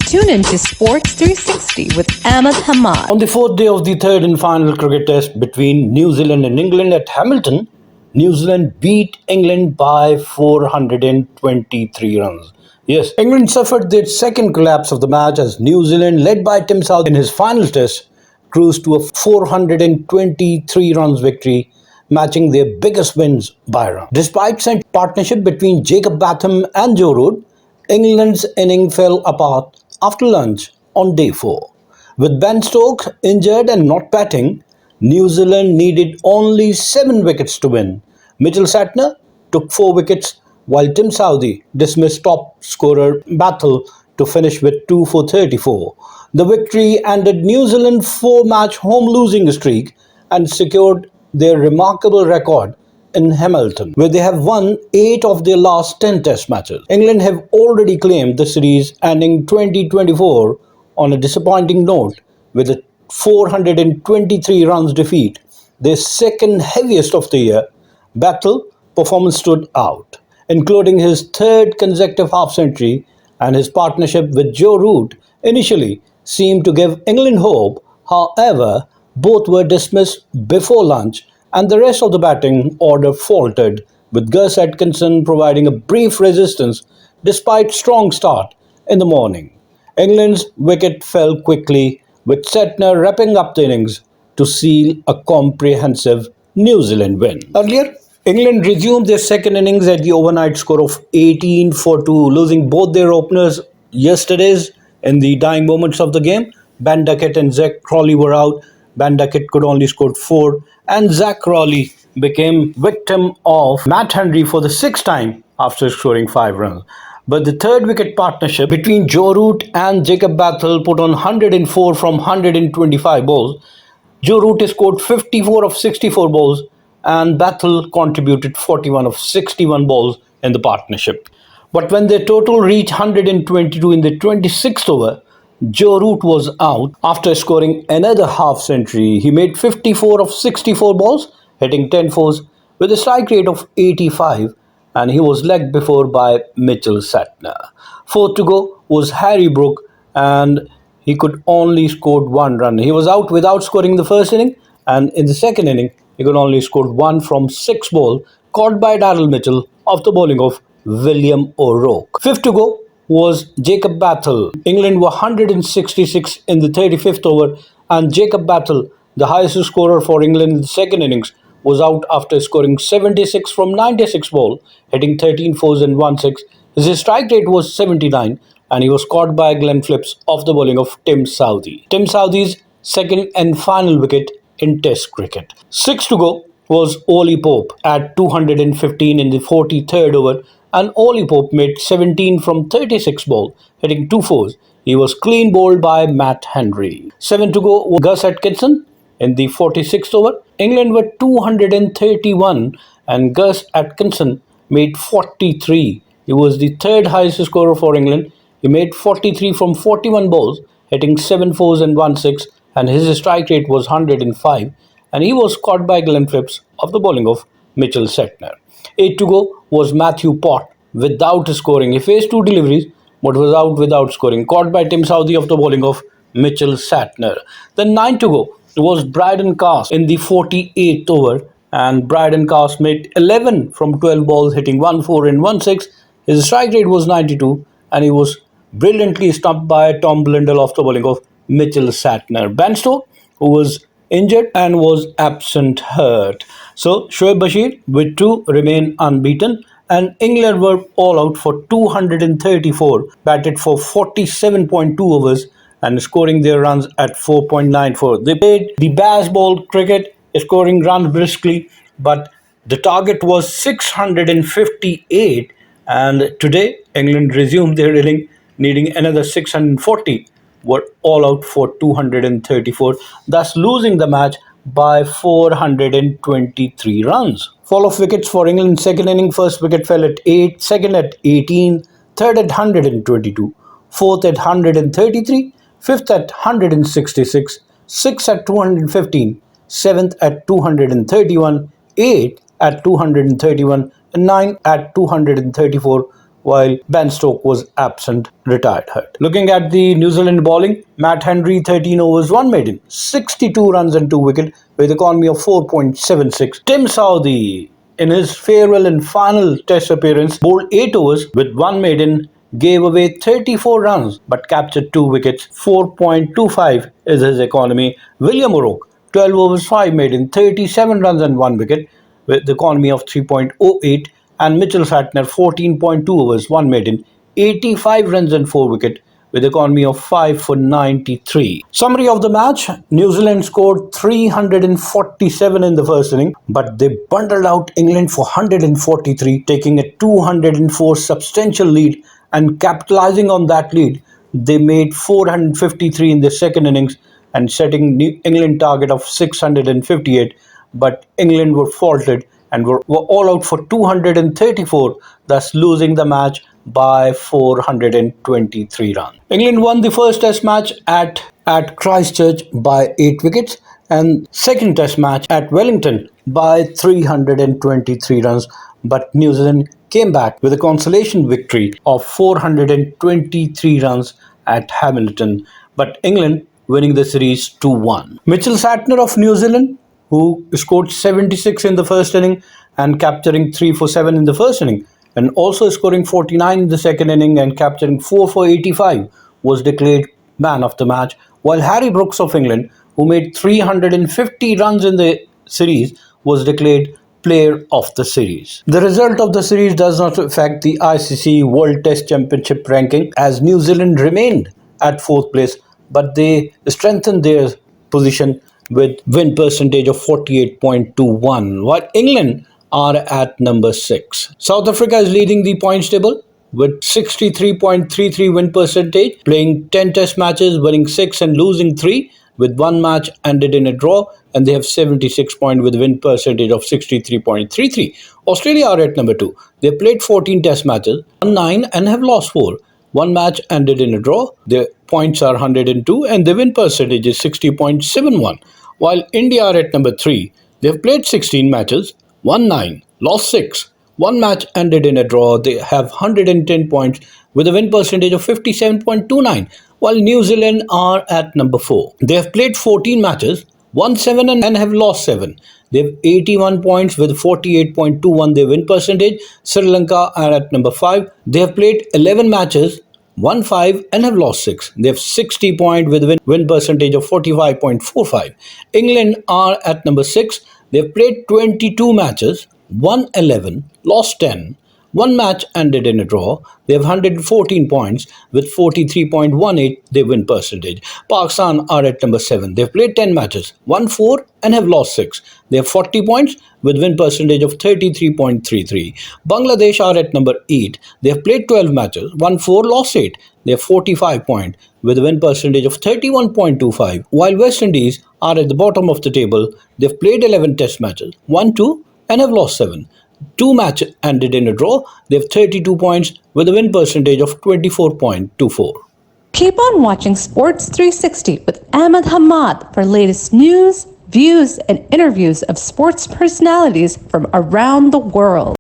Tune in to Sports 360 with Ahmed Hamad. On the fourth day of the third and final cricket test between New Zealand and England at Hamilton, New Zealand beat England by 423 runs. Yes, England suffered their second collapse of the match as New Zealand, led by Tim Southee in his final test, cruised to a 423 runs victory, matching their biggest wins by a run. Despite some partnership between Bethell and Joe Root, England's inning fell apart after lunch on day 4. With Ben Stokes injured and not batting, New Zealand needed only 7 wickets to win. Mitchell Santner took 4 wickets while Tim Southee dismissed top scorer Bethell to finish with 2 for 34. The victory ended New Zealand's 4-match home losing streak and secured their remarkable record in Hamilton, where they have won 8 of their last 10 test matches. England have already claimed the series ending 2024 on a disappointing note with a 423 runs defeat, their second heaviest of the year. Bethell's performance stood out, including his third consecutive half-century, and his partnership with Joe Root initially seemed to give England hope. However, both were dismissed before lunch and the rest of the batting order faltered, with Gus Atkinson providing a brief resistance despite strong start in the morning. England's wicket fell quickly, with Santner wrapping up the innings to seal a comprehensive New Zealand win. Earlier, England resumed their second innings at the overnight score of 18 for 2, losing both their openers yesterday's in the dying moments of the game. Ben Duckett and Zach Crawley were out. Ben Duckett could only score 4, and Zach Crawley became victim of Matt Henry for the 6th time after scoring 5 runs. But the third wicket partnership between Joe Root and Bethell put on 104 from 125 balls. Joe Root scored 54 of 64 balls, and Bethell contributed 41 of 61 balls in the partnership. But when their total reached 122 in the 26th over, Joe Root was out after scoring another half-century. He made 54 of 64 balls, hitting 10 fours with a strike rate of 85, and he was legged before by Mitchell Santner. Fourth to go was Harry Brook, and he could only score 1 run. He was out without scoring the first inning, and in the second inning, he could only score 1 from 6 balls, caught by Daryl Mitchell off the bowling of William O'Rourke. Fifth to go was Bethell. England were 166 in the 35th over, and Bethell, the highest scorer for England in the second innings, was out after scoring 76 from 96 balls, hitting 13 fours and 1 6. His strike rate was 79, and he was caught by Glenn Phillips off the bowling of Tim Southee. Tim Southee's second and final wicket in Test cricket. Sixth to go was Ollie Pope at 215 in the 43rd over, and Ollie Pope made 17 from 36 balls, hitting 2 fours. He was clean bowled by Matt Henry. 7 to go was Gus Atkinson in the 46th over. England were 231, and Gus Atkinson made 43. He was the third highest scorer for England. He made 43 from 41 balls, hitting 7 fours and 1 6, and his strike rate was 105, and he was caught by Glenn Phillips off the bowling of Mitchell Santner. 8 to go was Matthew Pott without scoring. He faced 2 deliveries but was out without scoring, caught by Tim Southee off the bowling of Mitchell Santner. Then 9 to go was Brydon Cast in the 48th over, and Brydon Cast made 11 from 12 balls, hitting 1 4 and 1 6. His strike rate was 92, and he was brilliantly stumped by Tom Blundell off the bowling of Mitchell Santner. Ben Stokes, who was injured and was absent, hurt. So Shoaib Bashir with 2 remain unbeaten, and England were all out for 234, batted for 47.2 overs and scoring their runs at 4.94. They played the baseball cricket, scoring runs briskly, but the target was 658, and today England resumed their inning, needing another 640. Were all out for 234, thus losing the match by 423 runs. Fall of wickets for England second inning. First wicket fell at 8, second at 18, third at 122, fourth at 133, fifth at 166, sixth at 215, seventh at 231, eighth at 231, and ninth at 234 while Ben Stokes was absent, retired hurt. Looking at the New Zealand bowling, Matt Henry, 13 overs, 1 maiden, 62 runs and 2 wickets with economy of 4.76. Tim Southee, in his farewell and final test appearance, bowled 8 overs with 1 maiden, gave away 34 runs but captured 2 wickets. 4.25 is his economy. William O'Rourke, 12 overs, 5 maiden, 37 runs and 1 wicket with the economy of 3.08, and Mitchell Santner, 14.2 overs, 1 maiden, 85 runs and 4 wicket with economy of 5 for 93. Summary of the match: New Zealand scored 347 in the first inning, but they bundled out England for 143, taking a 204 substantial lead, and capitalizing on that lead, they made 453 in the second innings and setting New England target of 658, but England were faulted and were all out for 234, thus losing the match by 423 runs. England won the first test match at Christchurch by 8 wickets and second test match at Wellington by 323 runs, but New Zealand came back with a consolation victory of 423 runs at Hamilton, but England winning the series 2-1. Mitchell Santner of New Zealand, who scored 76 in the first inning and capturing 3 for 7 in the first inning, and also scoring 49 in the second inning and capturing 4 for 85, was declared man of the match, while Harry Brooks of England, who made 350 runs in the series, was declared player of the series. The result of the series does not affect the ICC World Test Championship ranking, as New Zealand remained at 4th place, but they strengthened their position with win percentage of 48.21, while England are at number 6. South Africa is leading the points table with 63.33 win percentage, playing 10 test matches, winning 6 and losing 3, with 1 match ended in a draw, and they have 76 points with win percentage of 63.33. Australia are at number 2. They played 14 test matches, won 9 and have lost 4. 1 match ended in a draw. Their points are 102 and the win percentage is 60.71. While India are at number 3. They have played 16 matches, won 9, lost 6. 1 match ended in a draw. They have 110 points with a win percentage of 57.29. While New Zealand are at number 4. They have played 14 matches, won 7 and have lost 7. They have 81 points with 48.21 their win percentage. Sri Lanka are at number 5. They have played 11 matches, won 5 and have lost 6. They have 60 points with win percentage of 45.45. England are at number 6. They have played 22 matches, won 11, lost 10. 1 match ended in a draw. They have 114 points with 43.18 their win percentage. Pakistan are at number 7. They have played 10 matches, won 4 and have lost 6. They have 40 points with win percentage of 33.33. Bangladesh are at number 8. They have played 12 matches, won 4, lost 8. They have 45 points with a win percentage of 31.25. While West Indies are at the bottom of the table. They have played 11 test matches, won 2 and have lost 7. 2 matches ended in a draw. They have 32 points with a win percentage of 24.24. Keep on watching Sports 360 with Ahmed Hamad for latest news, views, and interviews of sports personalities from around the world.